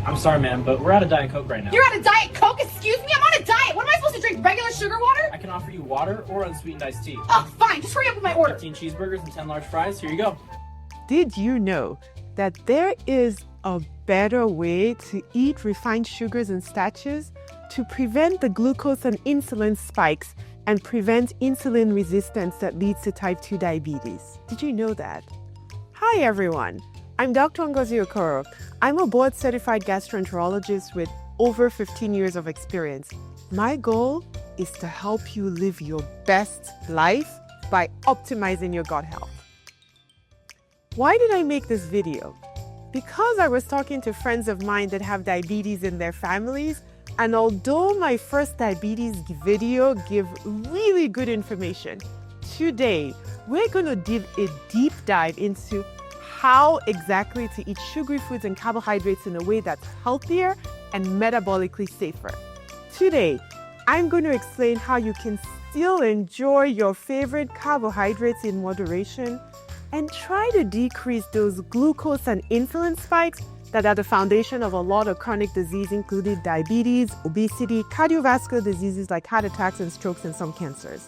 I'm sorry, ma'am, but we're out of Diet Coke right now. You're out of Diet Coke? Excuse me? I'm on a diet. What am I supposed to drink? Regular sugar water? I can offer you water or unsweetened iced tea. Oh, fine. Just hurry up with my order. 15 cheeseburgers and 10 large fries. Here you go. Did you know that there is a better way to eat refined sugars and starches to prevent the glucose and insulin spikes and prevent insulin resistance that leads to type 2 diabetes? Did you know that? Hi, everyone. I'm Dr. Ngozi Okoro. I'm a board-certified gastroenterologist with over 15 years of experience. My goal is to help you live your best life by optimizing your gut health. Why did I make this video? Because I was talking to friends of mine that have diabetes in their families, and although my first diabetes video gave really good information, today we're going to do a deep dive into how exactly to eat sugary foods and carbohydrates in a way that's healthier and metabolically safer. Today, I'm going to explain how you can still enjoy your favorite carbohydrates in moderation and try to decrease those glucose and insulin spikes that are the foundation of a lot of chronic disease, including diabetes, obesity, cardiovascular diseases like heart attacks and strokes, and some cancers.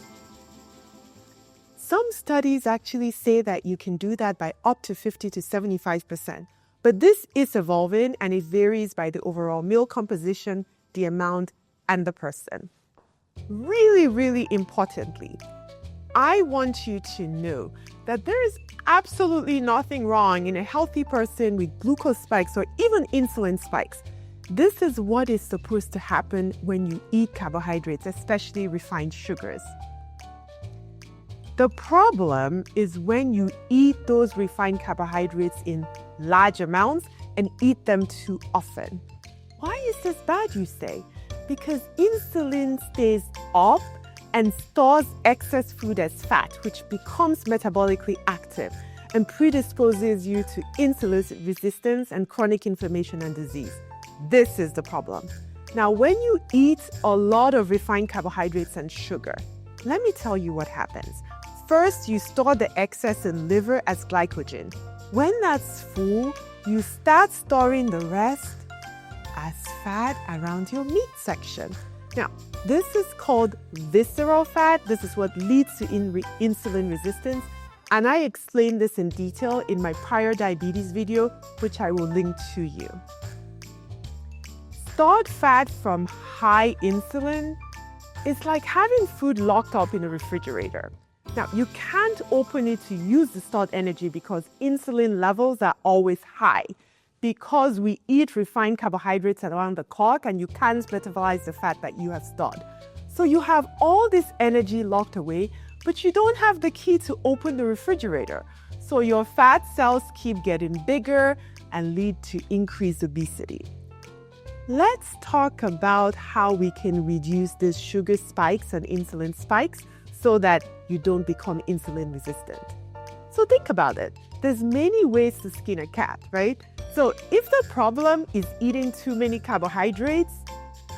Some studies actually say that you can do that by up to 50 to 75%. But this is evolving and it varies by the overall meal composition, the amount, and the person. Really, really importantly, I want you to know that there is absolutely nothing wrong in a healthy person with glucose spikes or even insulin spikes. This is what is supposed to happen when you eat carbohydrates, especially refined sugars. The problem is when you eat those refined carbohydrates in large amounts and eat them too often. Why is this bad, you say? Because insulin stays up and stores excess food as fat, which becomes metabolically active and predisposes you to insulin resistance and chronic inflammation and disease. This is the problem. Now, when you eat a lot of refined carbohydrates and sugar, let me tell you what happens. First, you store the excess in liver as glycogen. When that's full, you start storing the rest as fat around your meat section. Now, this is called visceral fat. This is what leads to insulin resistance. And I explained this in detail in my prior diabetes video, which I will link to you. Stored fat from high insulin is like having food locked up in a refrigerator. Now, you can't open it to use the stored energy because insulin levels are always high because we eat refined carbohydrates around the clock and you can't metabolize the fat that you have stored. So you have all this energy locked away, but you don't have the key to open the refrigerator. So your fat cells keep getting bigger and lead to increased obesity. Let's talk about how we can reduce these sugar spikes and insulin spikes so that you don't become insulin resistant. So think about it. There's many ways to skin a cat, right? So if the problem is eating too many carbohydrates,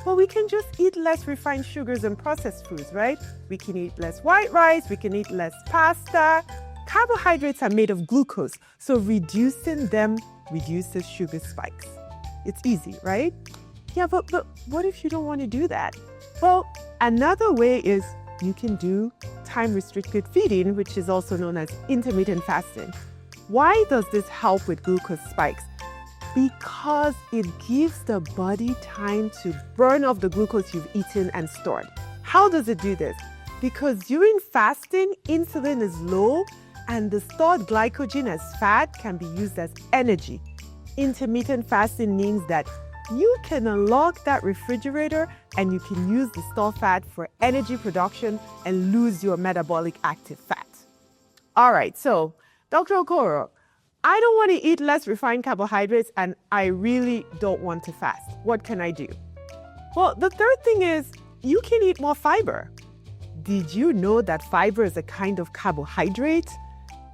well, we can just eat less refined sugars and processed foods, right? We can eat less white rice, we can eat less pasta. Carbohydrates are made of glucose, so reducing them reduces sugar spikes. It's easy, right? Yeah, but what if you don't want to do that? Well, another way is you can do time-restricted feeding, which is also known as intermittent fasting. Why does this help with glucose spikes? Because it gives the body time to burn off the glucose you've eaten and stored. How does it do this? Because during fasting, insulin is low and the stored glycogen as fat can be used as energy. Intermittent fasting means that you can unlock that refrigerator and you can use the stored fat for energy production and lose your metabolic active fat. All right, so Dr. Okoro, I don't want to eat less refined carbohydrates and I really don't want to fast. What can I do? Well, the third thing is you can eat more fiber. Did you know that fiber is a kind of carbohydrate?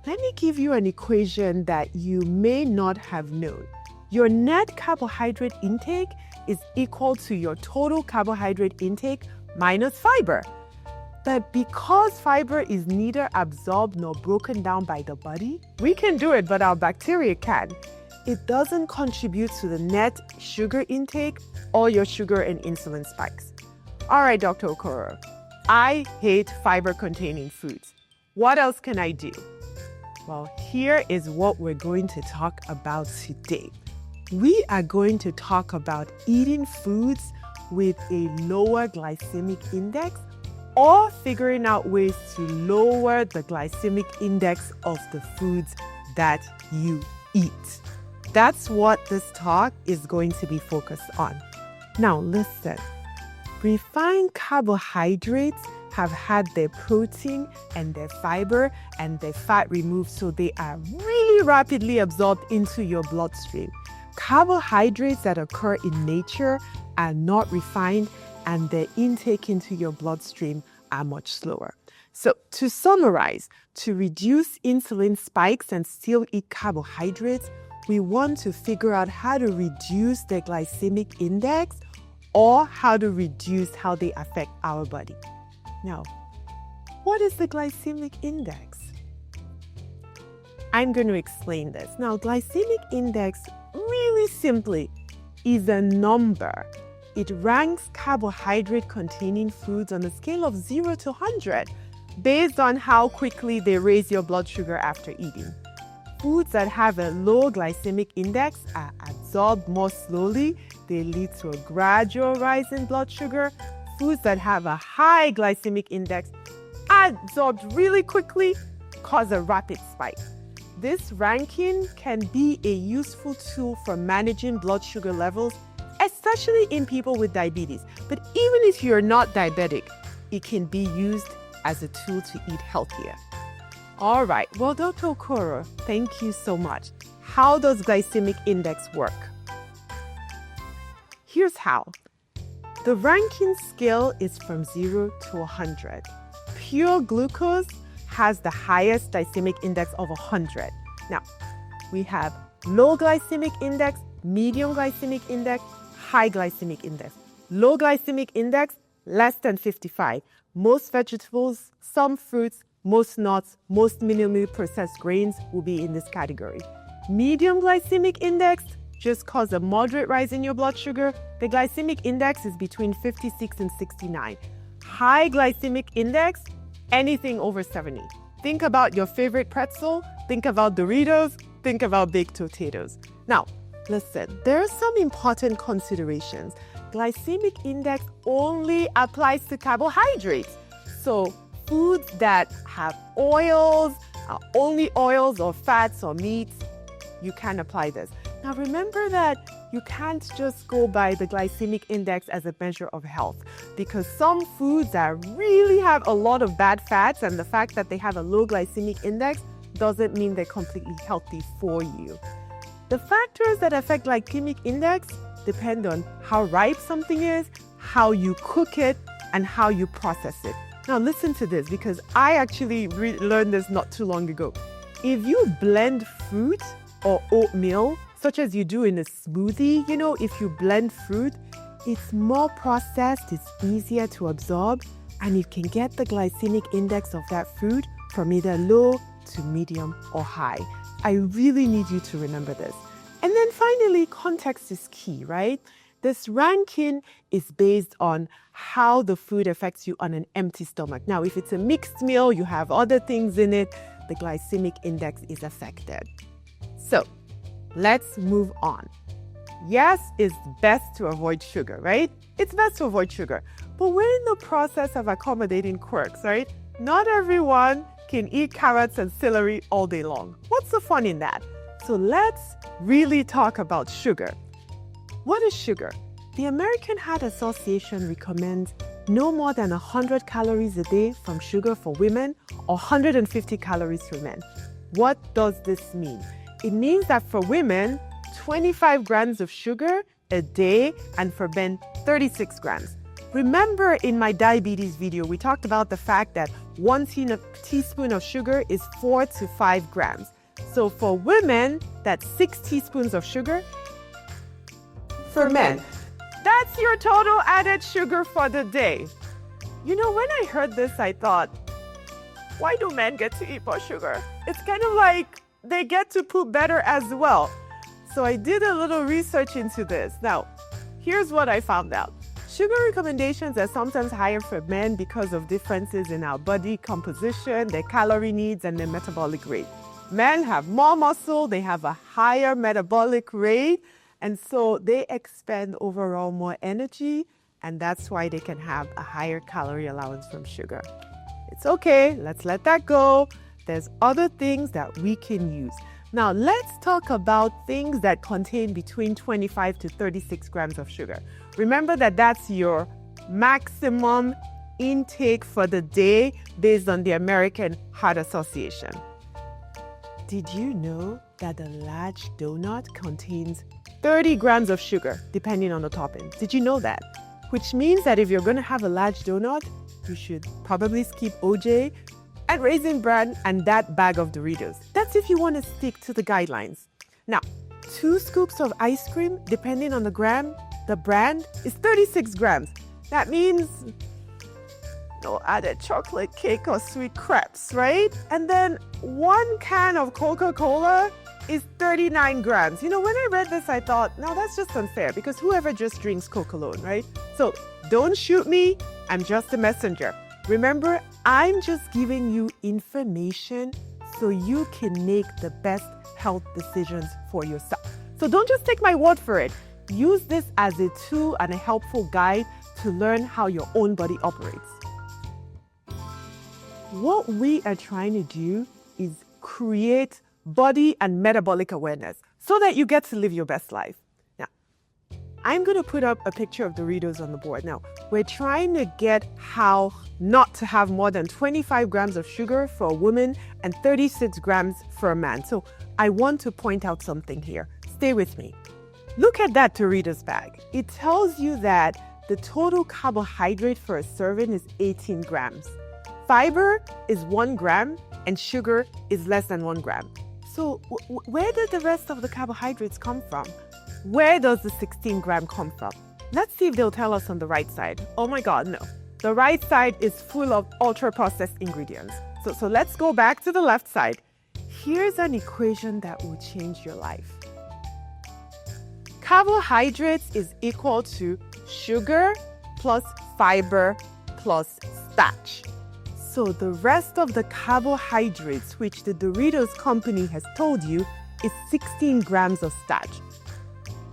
Let me give you an equation that you may not have known. Your net carbohydrate intake is equal to your total carbohydrate intake minus fiber. But because fiber is neither absorbed nor broken down by the body, we can do it, but our bacteria can. it doesn't contribute to the net sugar intake or your sugar and insulin spikes. All right, Dr. Okoro, I hate fiber-containing foods. What else can I do? Well, here is what we're going to talk about today. We are going to talk about eating foods with a lower glycemic index or figuring out ways to lower the glycemic index of the foods that you eat. That's what this talk is going to be focused on. Now listen, refined carbohydrates have had their protein and their fiber and their fat removed, so they are really rapidly absorbed into your bloodstream. Carbohydrates that occur in nature are not refined, and their intake into your bloodstream are much slower. So to summarize, to reduce insulin spikes and still eat carbohydrates, we want to figure out how to reduce the glycemic index or how to reduce how they affect our body. Now, what is the glycemic index? I'm going to explain this. Now, glycemic index, really simply, is a number. It ranks carbohydrate-containing foods on a scale of 0 to 100 based on how quickly they raise your blood sugar after eating. Foods that have a low glycemic index are absorbed more slowly. They lead to a gradual rise in blood sugar. Foods that have a high glycemic index are absorbed really quickly, cause a rapid spike. This ranking can be a useful tool for managing blood sugar levels, especially in people with diabetes. But even if you're not diabetic, it can be used as a tool to eat healthier. All right, well, Dr. Okoro, thank you so much. How does glycemic index work? Here's how. The ranking scale is from 0 to 100. Pure glucose has the highest glycemic index of 100. Now, we have low glycemic index, medium glycemic index, high glycemic index. Low glycemic index, less than 55. Most vegetables, some fruits, most nuts, most minimally processed grains will be in this category. Medium glycemic index just cause a moderate rise in your blood sugar. The glycemic index is between 56 and 69. High glycemic index, anything over 70. Think about your favorite pretzel, think about Doritos, think about baked potatoes. Now, listen, there are some important considerations. Glycemic index only applies to carbohydrates. So foods that have oils, only oils or fats or meats, you can apply this. Now remember that you can't just go by the glycemic index as a measure of health, because some foods that really have a lot of bad fats and the fact that they have a low glycemic index doesn't mean they're completely healthy for you. The factors that affect glycemic index depend on how ripe something is, how you cook it, and how you process it. Now listen to this, because I actually learned this not too long ago. If you blend fruit or oatmeal, such as you do in a smoothie, if you blend fruit, it's more processed, it's easier to absorb, and you can get the glycemic index of that food from either low to medium or high. I really need you to remember this. And then finally, context is key, right? This ranking is based on how the food affects you on an empty stomach. Now, if it's a mixed meal, you have other things in it, the glycemic index is affected. So, let's move on. Yes, it's best to avoid sugar, right? It's best to avoid sugar. But we're in the process of accommodating quirks, right? Not everyone can eat carrots and celery all day long. What's the fun in that? So let's really talk about sugar. What is sugar? The American Heart Association recommends no more than 100 calories a day from sugar for women or 150 calories for men. What does this mean? It means that for women, 25 grams of sugar a day, and for men, 36 grams. Remember in my diabetes video, we talked about the fact that 1 teaspoon of sugar is 4 to 5 grams. So for women, that's 6 teaspoons of sugar. For men, that's your total added sugar for the day. When I heard this, I thought, why do men get to eat more sugar? It's kind of like they get to poop better as well. So I did a little research into this. Now, here's what I found out. Sugar recommendations are sometimes higher for men because of differences in our body composition, their calorie needs, and their metabolic rate. Men have more muscle, they have a higher metabolic rate, and so they expend overall more energy, and that's why they can have a higher calorie allowance from sugar. It's okay, let's let that go. There's other things that we can use. Now, let's talk about things that contain between 25 to 36 grams of sugar. Remember that that's your maximum intake for the day based on the American Heart Association. Did you know that a large donut contains 30 grams of sugar, depending on the topping? Did you know that? Which means that if you're going to have a large donut, you should probably skip OJ and Raisin Bran and that bag of Doritos. That's if you want to stick to the guidelines. Now, 2 scoops of ice cream, depending on the brand, is 36 grams. That means no added chocolate cake or sweet crepes, right? And then 1 can of Coca-Cola is 39 grams. You know, when I read this, I thought, no, that's just unfair because whoever just drinks Coke alone, right? So don't shoot me. I'm just a messenger. Remember, I'm just giving you information so you can make the best health decisions for yourself. So don't just take my word for it. Use this as a tool and a helpful guide to learn how your own body operates. What we are trying to do is create body and metabolic awareness so that you get to live your best life. Now, I'm going to put up a picture of Doritos on the board. Now, we're trying to get how not to have more than 25 grams of sugar for a woman and 36 grams for a man. So I want to point out something here. Stay with me. Look at that Doritos bag. It tells you that the total carbohydrate for a serving is 18 grams. Fiber is 1 gram and sugar is less than 1 gram. So where did the rest of the carbohydrates come from? Where does the 16 gram come from? Let's see if they'll tell us on the right side. Oh my God, no. The right side is full of ultra-processed ingredients. So let's go back to the left side. Here's an equation that will change your life. Carbohydrates is equal to sugar plus fiber plus starch. So the rest of the carbohydrates, which the Doritos company has told you, is 16 grams of starch.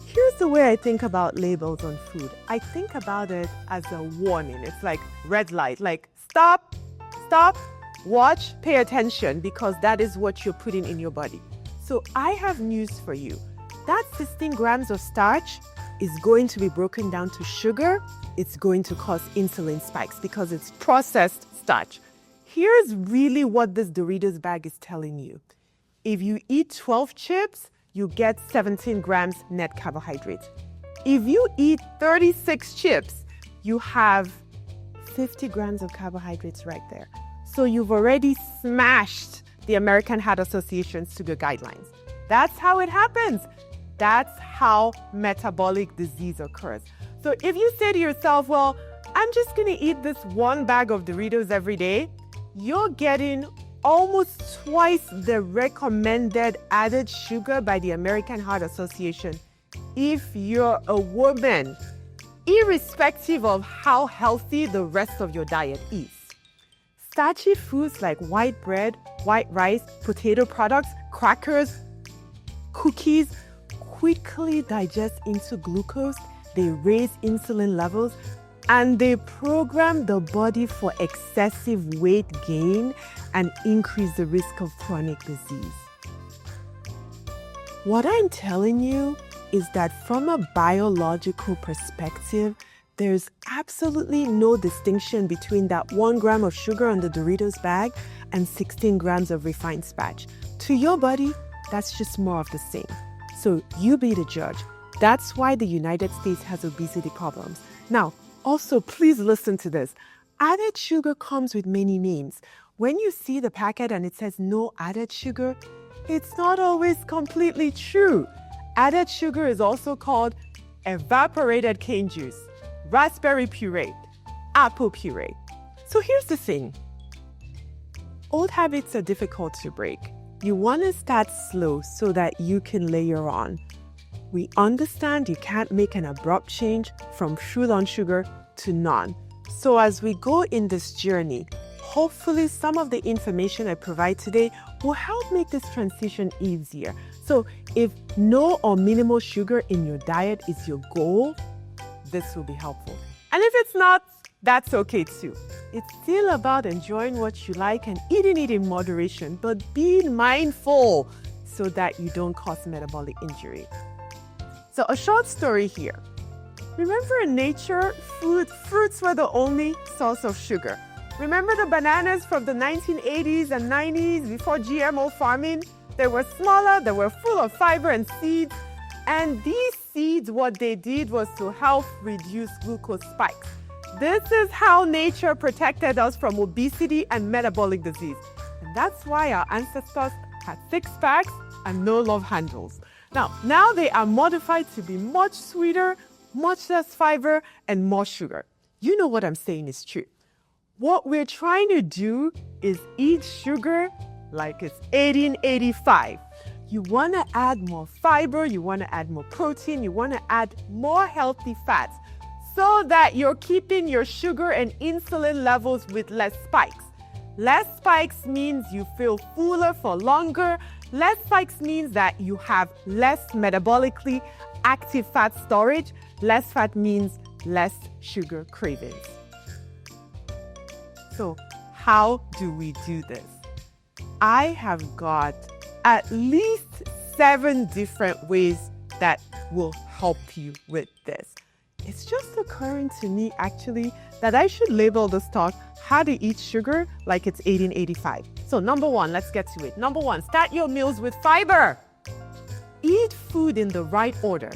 Here's the way I think about labels on food. I think about it as a warning. It's like red light, like stop, watch, pay attention, because that is what you're putting in your body. So I have news for you. That 16 grams of starch is going to be broken down to sugar. It's going to cause insulin spikes because it's processed starch. Here's really what this Doritos bag is telling you. If you eat 12 chips, you get 17 grams net carbohydrates. If you eat 36 chips, you have 50 grams of carbohydrates right there. So you've already smashed the American Heart Association's sugar guidelines. That's how it happens. That's how metabolic disease occurs. So if you say to yourself, well, I'm just going to eat this 1 bag of Doritos every day, you're getting almost twice the recommended added sugar by the American Heart Association if you're a woman, irrespective of how healthy the rest of your diet is. Starchy foods like white bread, white rice, potato products, crackers, cookies quickly digest into glucose, they raise insulin levels, and they program the body for excessive weight gain and increase the risk of chronic disease. What I'm telling you is that from a biological perspective, there's absolutely no distinction between that 1 gram of sugar on the Doritos bag and 16 grams of refined starch. To your body, that's just more of the same. So you be the judge. That's why the United States has obesity problems. Now, also, please listen to this. Added sugar comes with many names. When you see the packet and it says no added sugar, it's not always completely true. Added sugar is also called evaporated cane juice, raspberry puree, apple puree. So here's the thing. Old habits are difficult to break. You want to start slow so that you can layer on. We understand you can't make an abrupt change from full on sugar to none. So as we go in this journey, hopefully some of the information I provide today will help make this transition easier. So if no or minimal sugar in your diet is your goal, this will be helpful. And if it's not, that's okay too. It's still about enjoying what you like and eating it in moderation, but being mindful so that you don't cause metabolic injury. So a short story here. Remember in nature, fruits were the only source of sugar. Remember the bananas from the 1980s and 90s before GMO farming? They were smaller, they were full of fiber and seeds. And these seeds, what they did was to help reduce glucose spikes. This is how nature protected us from obesity and metabolic disease. And that's why our ancestors had six-packs and no love handles. Now they are modified to be much sweeter, much less fiber, and more sugar. You know what I'm saying is true. What we're trying to do is eat sugar like it's 1885. You want to add more fiber, you want to add more protein, you want to add more healthy fats so that you're keeping your sugar and insulin levels with less spikes. Less spikes means you feel fuller for longer. Less spikes means that you have less metabolically active fat storage. Less fat means less sugar cravings. So how do we do this? I have got at least 7 different ways that will help you with this. It's just occurring to me actually that I should label this talk how to eat sugar like it's 1885. So number 1, let's get to it. Number 1, start your meals with fiber. Eat food in the right order.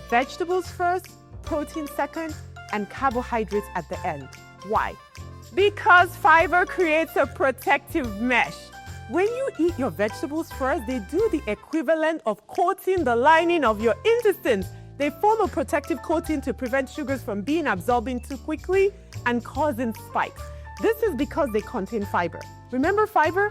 Vegetables first, protein second, and carbohydrates at the end. Why? Because fiber creates a protective mesh. When you eat your vegetables first, they do the equivalent of coating the lining of your intestines. They form a protective coating to prevent sugars from being absorbing too quickly and causing spikes. This is because they contain fiber. Remember fiber?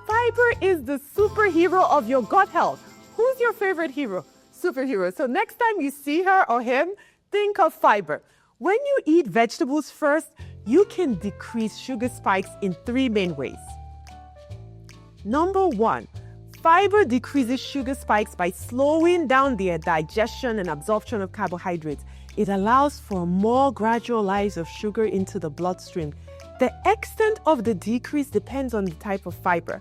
Fiber is the superhero of your gut health. Who's your favorite hero? Superhero. So next time you see her or him, think of fiber. When you eat vegetables first, you can decrease sugar spikes in 3 main ways. Number 1, fiber decreases sugar spikes by slowing down their digestion and absorption of carbohydrates. It allows for more gradual rise of sugar into the bloodstream. The extent of the decrease depends on the type of fiber.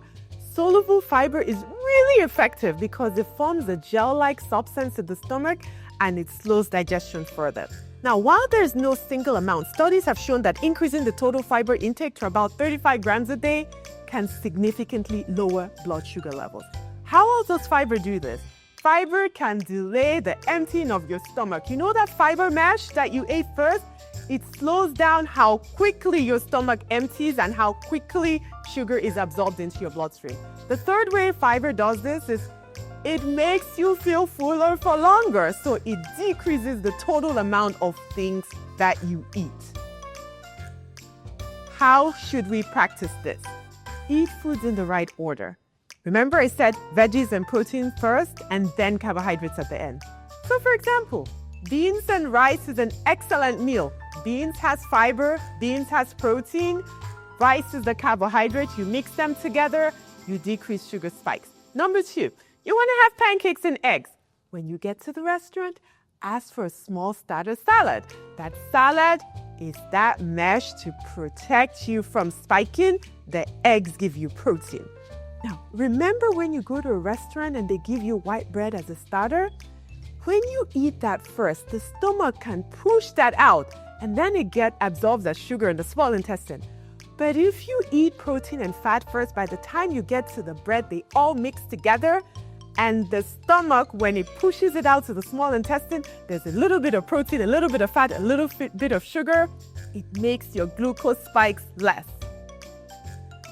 Soluble fiber is really effective because it forms a gel-like substance in the stomach and it slows digestion further. Now, while there's no single amount, studies have shown that increasing the total fiber intake to about 35 grams a day can significantly lower blood sugar levels. How else does fiber do this? Fiber can delay the emptying of your stomach. You know that fiber mash that you ate first? It slows down how quickly your stomach empties and how quickly sugar is absorbed into your bloodstream. The third way fiber does this is it makes you feel fuller for longer, so it decreases the total amount of things that you eat. How should we practice this? Eat foods in the right order. Remember I said veggies and protein first and then carbohydrates at the end. So for example, beans and rice is an excellent meal. Beans has fiber, beans has protein, rice is the carbohydrate. You mix them together, you decrease sugar spikes. Number 2, you want to have pancakes and eggs. When you get to the restaurant, ask for a small starter salad. That salad is that mesh to protect you from spiking. The eggs give you protein. Now, remember when you go to a restaurant and they give you white bread as a starter? When you eat that first, the stomach can push that out and then it gets absorbed as sugar in the small intestine. But if you eat protein and fat first, by the time you get to the bread, they all mix together. And the stomach, when it pushes it out to the small intestine, there's a little bit of protein, a little bit of fat, a little bit of sugar. It makes your glucose spikes less.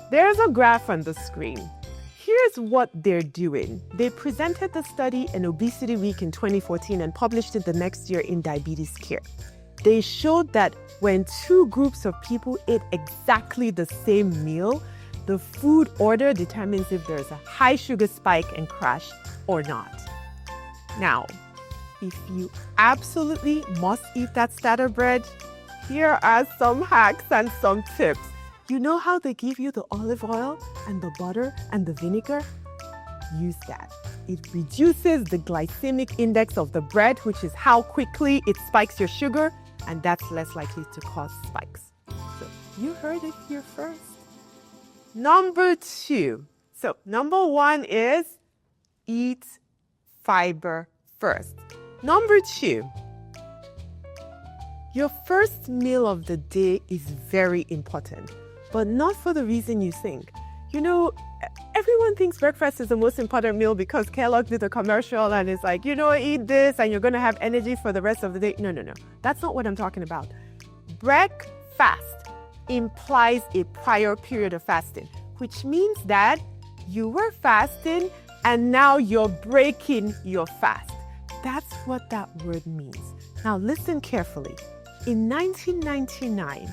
There's a graph on the screen. Here's what they're doing. They presented the study in Obesity Week in 2014 and published it the next year in Diabetes Care. They showed that when 2 groups of people ate exactly the same meal, the food order determines if there's a high sugar spike and crash or not. Now, if you absolutely must eat that starter bread, here are some hacks and some tips. You know how they give you the olive oil and the butter and the vinegar? Use that. It reduces the glycemic index of the bread, which is how quickly it spikes your sugar, and that's less likely to cause spikes. So you heard it here first. Number 2. So number 1 is eat fiber first. Number 2, your first meal of the day is very important, but not for the reason you think. You know, everyone thinks breakfast is the most important meal because Kellogg did a commercial and it's like, eat this and you're going to have energy for the rest of the day. No. That's not what I'm talking about. Breakfast implies a prior period of fasting, which means that you were fasting and now you're breaking your fast. That's what that word means. Now listen carefully. In 1999,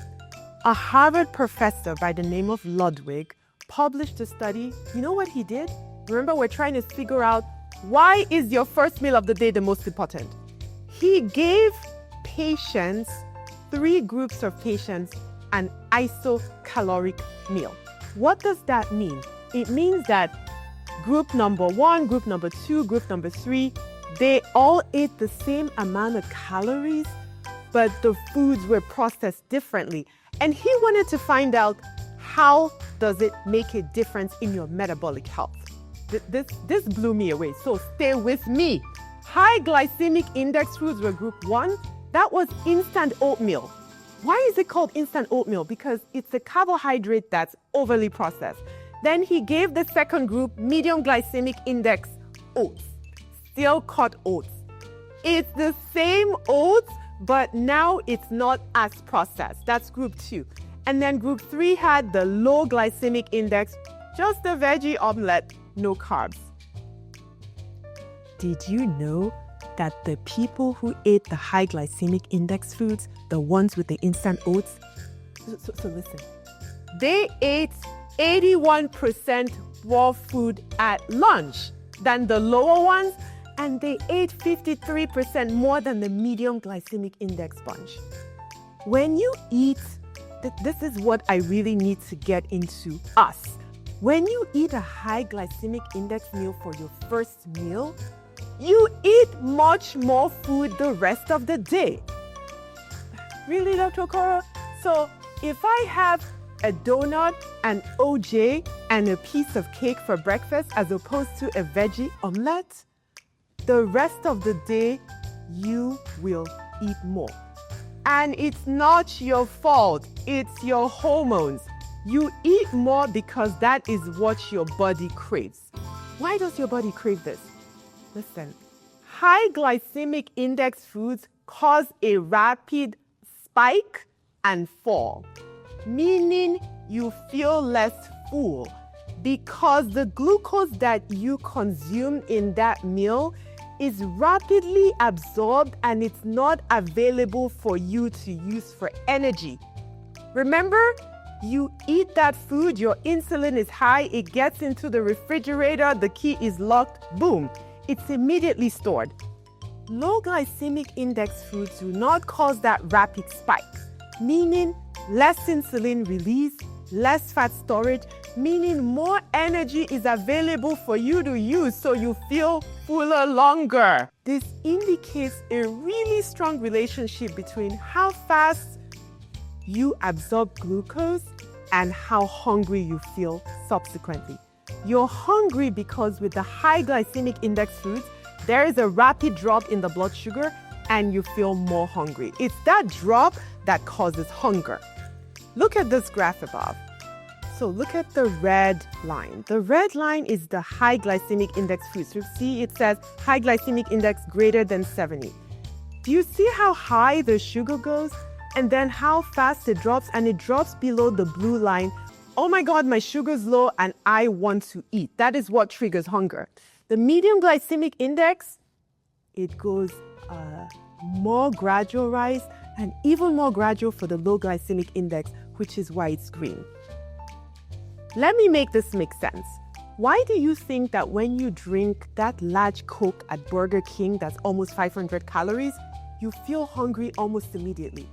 a Harvard professor by the name of Ludwig published a study. You know what he did? Remember, we're trying to figure out why is your first meal of the day the most important? He gave patients, 3 groups of patients, an isocaloric meal. What does that mean? It means that group number 1, group number 2, group number 3, they all ate the same amount of calories, but the foods were processed differently. And he wanted to find out, how does it make a difference in your metabolic health? This blew me away, so stay with me. High glycemic index foods were group 1. That was instant oatmeal. Why is it called instant oatmeal? Because it's a carbohydrate that's overly processed. Then he gave the second group medium glycemic index oats, steel cut oats. It's the same oats, but now it's not as processed. That's group 2. And then group 3 had the low glycemic index, just a veggie omelette, no carbs. Did you know that the people who ate the high glycemic index foods, the ones with the instant oats, so listen, they ate 81% more food at lunch than the lower ones, and they ate 53% more than the medium glycemic index bunch. When you eat, this is what I really need to get into us. When you eat a high glycemic index meal for your first meal, you eat much more food the rest of the day. Really, Dr. Okoro? So if I have a donut, an OJ, and a piece of cake for breakfast as opposed to a veggie omelette, the rest of the day, you will eat more. And it's not your fault, it's your hormones. You eat more because that is what your body craves. Why does your body crave this? Listen, high glycemic index foods cause a rapid spike and fall, meaning you feel less full because the glucose that you consume in that meal is rapidly absorbed and it's not available for you to use for energy. Remember, you eat that food, your insulin is high, it gets into the refrigerator, the key is locked, boom, it's immediately stored. Low glycemic index foods do not cause that rapid spike, meaning less insulin release, less fat storage, meaning more energy is available for you to use so you feel fuller longer. This indicates a really strong relationship between how fast you absorb glucose and how hungry you feel subsequently. You're hungry because with the high glycemic index foods, there is a rapid drop in the blood sugar and you feel more hungry. It's that drop that causes hunger. Look at this graph above. So look at the red line. The red line is the high glycemic index foods. You see it says high glycemic index greater than 70. Do you see how high the sugar goes and then how fast it drops, and it drops below the blue line? Oh my God, my sugar's low and I want to eat. That is what triggers hunger. The medium glycemic index, it goes more gradual rise and even more gradual for the low glycemic index, which is why it's green. Let me make this make sense. Why do you think that when you drink that large Coke at Burger King that's almost 500 calories, you feel hungry almost immediately?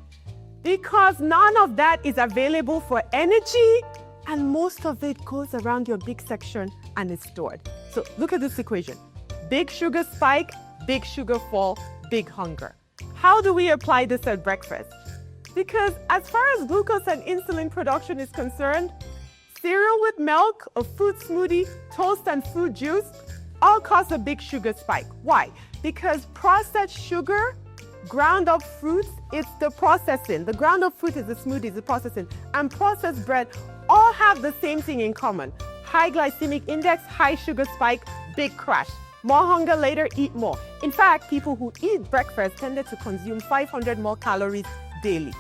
Because none of that is available for energy, and most of it goes around your big section and is stored. So look at this equation. Big sugar spike, big sugar fall, big hunger. How do we apply this at breakfast? Because as far as glucose and insulin production is concerned, cereal with milk, a fruit smoothie, toast and fruit juice all cause a big sugar spike. Why? Because processed sugar, ground up fruits, it's the processing. The ground up fruit is the smoothies, the processing, and processed bread all have the same thing in common. High glycemic index, high sugar spike, big crash. More hunger later, eat more. In fact, people who eat breakfast tended to consume 500 more calories daily.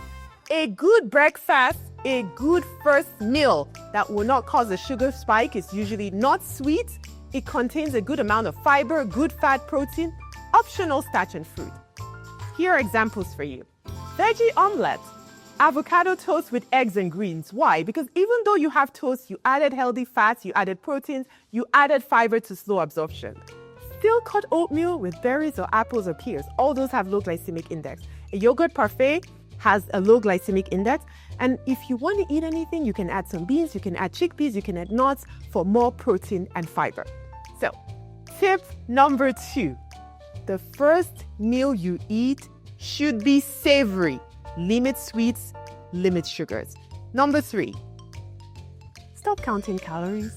A good breakfast, a good first meal that will not cause a sugar spike is usually not sweet. It contains a good amount of fiber, good fat, protein, optional starch and fruit. Here are examples for you. Veggie omelette, avocado toast with eggs and greens. Why? Because even though you have toast, you added healthy fats, you added proteins, you added fiber to slow absorption. Still cut oatmeal with berries or apples or pears. All those have low glycemic index. A yogurt parfait has a low glycemic index. And if you want to eat anything, you can add some beans, you can add chickpeas, you can add nuts for more protein and fiber. So, tip number 2. The first meal you eat should be savory. Limit sweets, limit sugars. Number 3, stop counting calories.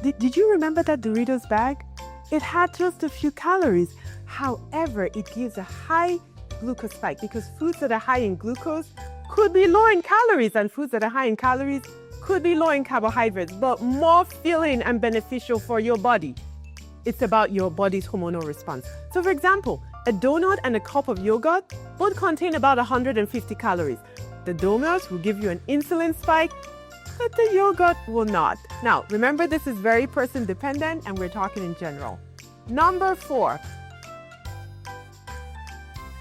Did you remember that Doritos bag? It had just a few calories. However, it gives a high glucose spike because foods that are high in glucose could be low in calories, and foods that are high in calories could be low in carbohydrates, but more filling and beneficial for your body. It's about your body's hormonal response. So for example, a donut and a cup of yogurt both contain about 150 calories. The donut will give you an insulin spike, but the yogurt will not. Now, remember, this is very person dependent and we're talking in general. Number 4,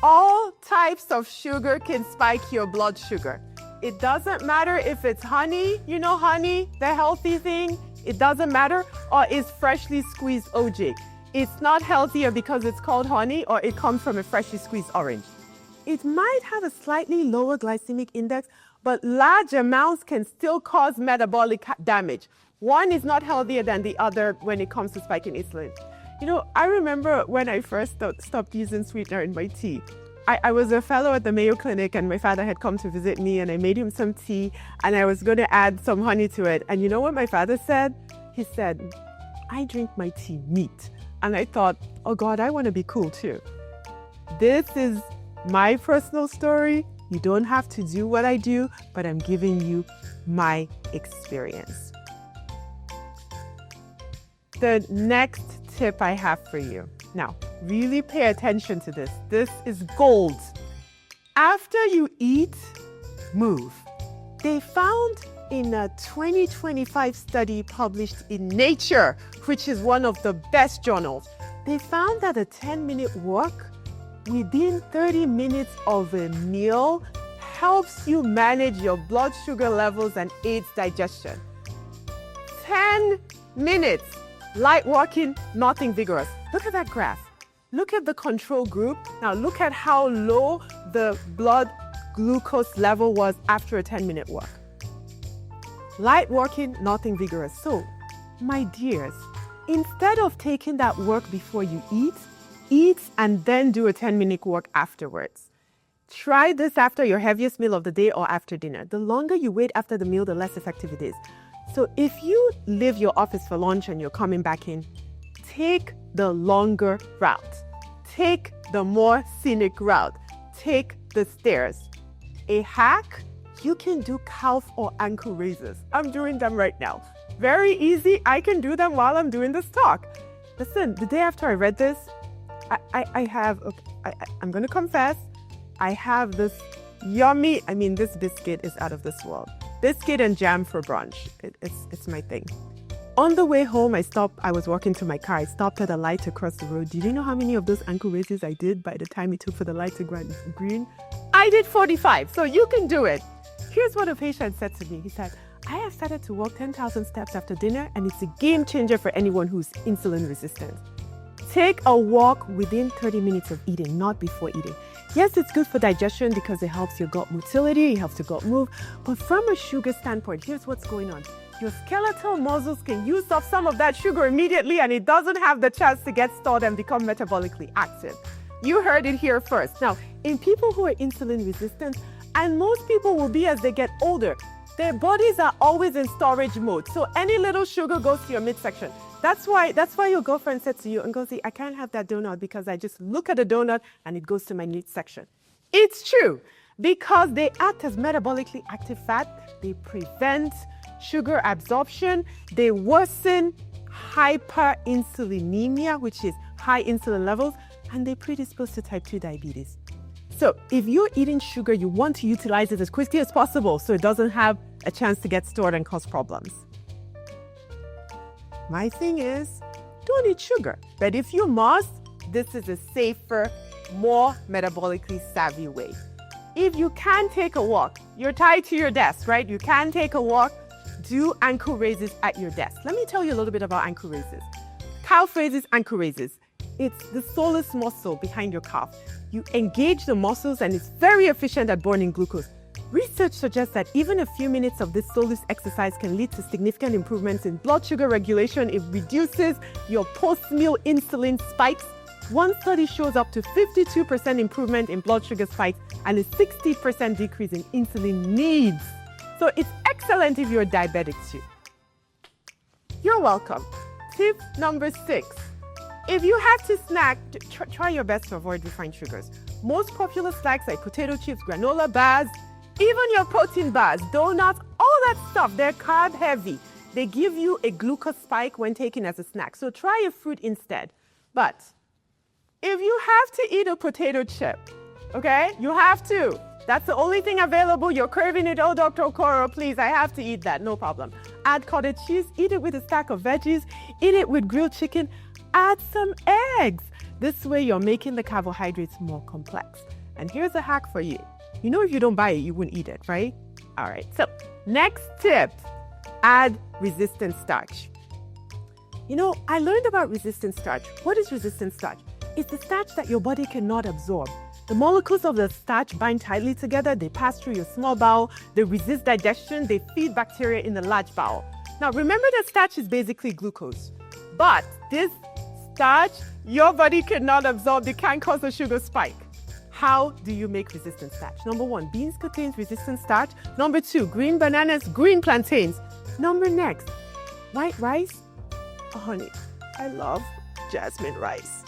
all types of sugar can spike your blood sugar. It doesn't matter if it's honey, you know honey, the healthy thing, it doesn't matter, or it's freshly squeezed OJ. It's not healthier because it's called honey or it comes from a freshly squeezed orange. It might have a slightly lower glycemic index, but large amounts can still cause metabolic damage. One is not healthier than the other when it comes to spiking insulin. You know, I remember when I first stopped using sweetener in my tea. I was a fellow at the Mayo Clinic and my father had come to visit me and I made him some tea and I was going to add some honey to it. And you know what my father said? He said, I drink my tea neat. And I thought, oh God, I want to be cool too. This is my personal story. You don't have to do what I do, but I'm giving you my experience. The next tip I have for you. Now, really pay attention to this. This is gold. After you eat, move. They found in a 2025 study published in Nature, which is one of the best journals, they found that a 10-minute walk within 30 minutes of a meal helps you manage your blood sugar levels and aids digestion. 10 minutes. Light walking, nothing vigorous. Look at that graph. Look at the control group. Now look at how low the blood glucose level was after a 10-minute walk. Light walking, nothing vigorous. So, my dears, instead of taking that walk before you eat and then do a 10-minute walk afterwards. Try this after your heaviest meal of the day or after dinner. The longer you wait after the meal, the less effective it is. So if you leave your office for lunch and you're coming back in, take the longer route. Take the more scenic route. Take the stairs. A hack, you can do calf or ankle raises. I'm doing them right now. Very easy. I can do them while I'm doing this talk. Listen, the day after I read this, I'm going to confess, I have this yummy, this biscuit is out of this world. Biscuit and jam for brunch. It's my thing. On the way home, I was walking to my car. I stopped at a light across the road. Did you know how many of those ankle raises I did by the time it took for the light to go green? I did 45, so you can do it. Here's what a patient said to me. He said, I have started to walk 10,000 steps after dinner, and it's a game changer for anyone who's insulin resistant. Take a walk within 30 minutes of eating, not before eating. Yes, it's good for digestion because it helps your gut motility, it helps your gut move. But from a sugar standpoint, here's what's going on. Your skeletal muscles can use up some of that sugar immediately, and it doesn't have the chance to get stored and become metabolically active. You heard it here first. Now, in people who are insulin resistant, and most people will be as they get older, their bodies are always in storage mode. So any little sugar goes to your midsection. That's why your girlfriend said to you, Ngozi, I can't have that donut because I just look at the donut and it goes to my midsection. It's true, because they act as metabolically active fat. They prevent sugar absorption. They worsen hyperinsulinemia, which is high insulin levels, and they predispose to type 2 diabetes. So if you're eating sugar, you want to utilize it as quickly as possible so it doesn't have a chance to get stored and cause problems. My thing is, don't eat sugar. But if you must, this is a safer, more metabolically savvy way. If you can take a walk, you're tied to your desk, right? You can take a walk, do ankle raises at your desk. Let me tell you a little bit about ankle raises. Calf raises, ankle raises. It's the soleus muscle behind your calf. You engage the muscles and it's very efficient at burning glucose. Research suggests that even a few minutes of this soleus exercise can lead to significant improvements in blood sugar regulation. It reduces your post-meal insulin spikes. One study shows up to 52% improvement in blood sugar spikes and a 60% decrease in insulin needs. So it's excellent if you're diabetic too. You're welcome. Tip number 6. If you have to snack, try your best to avoid refined sugars. Most popular snacks like potato chips, granola bars, even your protein bars, donuts, all that stuff, they're carb heavy. They give you a glucose spike when taken as a snack. So try a fruit instead. But if you have to eat a potato chip, okay, you have to. That's the only thing available. You're craving it. Oh, Dr. Okoro, please, I have to eat that. No problem. Add cottage cheese, eat it with a stack of veggies, eat it with grilled chicken. Add some eggs. This way you're making the carbohydrates more complex. And here's a hack for you. You know if you don't buy it, you wouldn't eat it, right? All right, so next tip, add resistant starch. You know, I learned about resistant starch. What is resistant starch? It's the starch that your body cannot absorb. The molecules of the starch bind tightly together, they pass through your small bowel, they resist digestion, they feed bacteria in the large bowel. Now remember that starch is basically glucose, but this starch, your body cannot absorb. It can cause a sugar spike. How do you make resistant starch? Number 1, beans contains resistant starch. Number 2, green bananas, green plantains. Number next, white rice. Oh, honey, I love jasmine rice.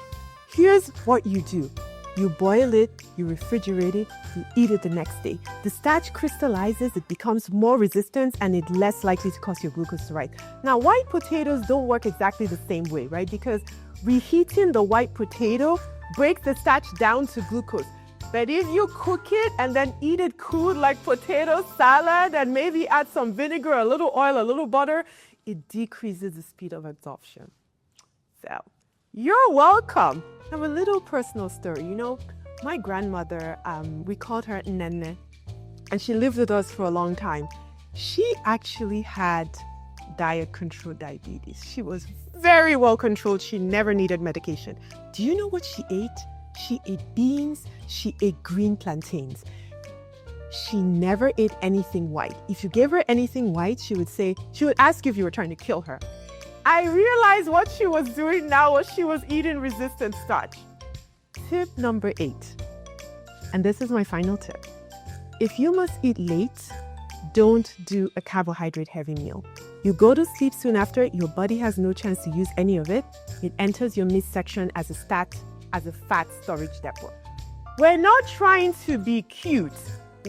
Here's what you do. You boil it, you refrigerate it, you eat it the next day. The starch crystallizes, it becomes more resistant, and it's less likely to cause your glucose to rise. Now, white potatoes don't work exactly the same way, right? Because reheating the white potato breaks the starch down to glucose. But if you cook it and then eat it cool like potato salad and maybe add some vinegar, a little oil, a little butter, it decreases the speed of absorption. So, you're welcome. I have a little personal story. You know, my grandmother, we called her Nene, and she lived with us for a long time. She actually had diet-controlled diabetes. She was very well controlled. She never needed medication. Do you know what she ate? She ate beans. She ate green plantains. She never ate anything white. If you gave her anything white, she would ask you if you were trying to kill her. I realized what she was doing now was she was eating resistant starch. Tip number 8, and this is my final tip. If you must eat late, don't do a carbohydrate-heavy meal. You go to sleep soon after, your body has no chance to use any of it. It enters your midsection as a fat storage depot. We're not trying to be cute.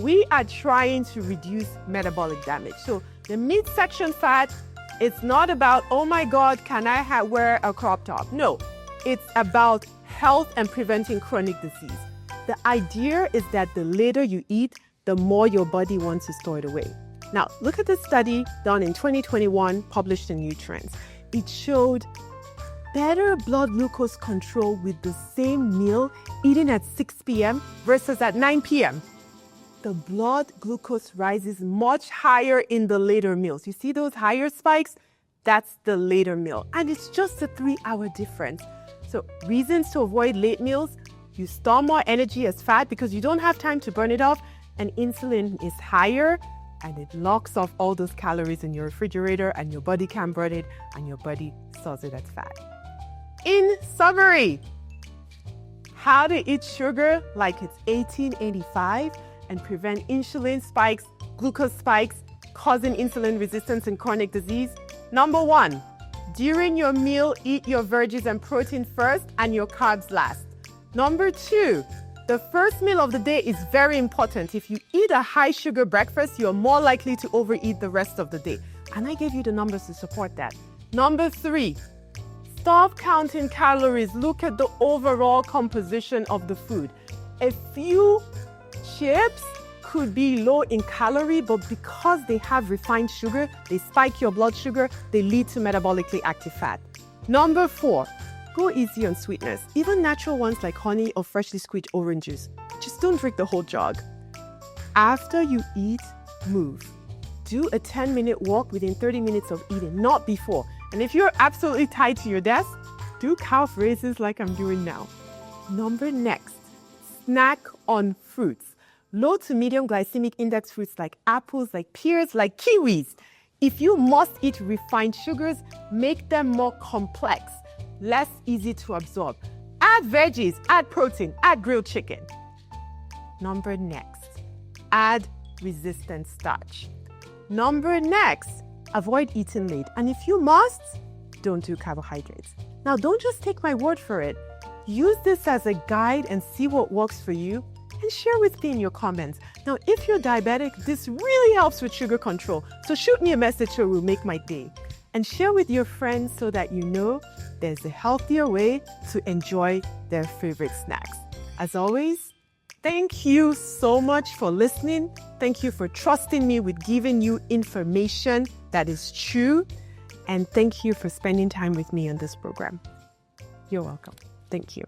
We are trying to reduce metabolic damage. So the midsection fat, it's not about, oh my God, can I wear a crop top? No, it's about health and preventing chronic disease. The idea is that the later you eat, the more your body wants to store it away. Now, look at this study done in 2021, published in Nutrients. It showed better blood glucose control with the same meal eaten at 6 p.m. versus at 9 p.m. the blood glucose rises much higher in the later meals. You see those higher spikes? That's the later meal. And it's just a 3-hour difference. So reasons to avoid late meals: you store more energy as fat because you don't have time to burn it off, and insulin is higher, and it locks off all those calories in your refrigerator, and your body can burn it, and your body stores it as fat. In summary, how to eat sugar like it's 1885 and prevent insulin spikes, glucose spikes, causing insulin resistance and chronic disease. Number 1, during your meal, eat your veggies and protein first and your carbs last. Number 2, the first meal of the day is very important. If you eat a high sugar breakfast, you're more likely to overeat the rest of the day. And I gave you the numbers to support that. Number 3, stop counting calories. Look at the overall composition of the food. A few chips could be low in calorie, but because they have refined sugar, they spike your blood sugar, they lead to metabolically active fat. Number 4, go easy on sweeteners, even natural ones like honey or freshly squeezed orange juice. Just don't drink the whole jug. After you eat, move. Do a 10-minute walk within 30 minutes of eating, not before. And if you're absolutely tied to your desk, do calf raises like I'm doing now. Next, snack on fruits. Low to medium glycemic index fruits like apples, like pears, like kiwis. If you must eat refined sugars, make them more complex, less easy to absorb. Add veggies, add protein, add grilled chicken. Next, add resistant starch. Next, avoid eating late. And if you must, don't do carbohydrates. Now, don't just take my word for it. Use this as a guide and see what works for you, and share with me in your comments. Now, if you're diabetic, this really helps with sugar control. So shoot me a message or it will make my day. And share with your friends so that you know there's a healthier way to enjoy their favorite snacks. As always, thank you so much for listening. Thank you for trusting me with giving you information that is true. And thank you for spending time with me on this program. You're welcome. Thank you.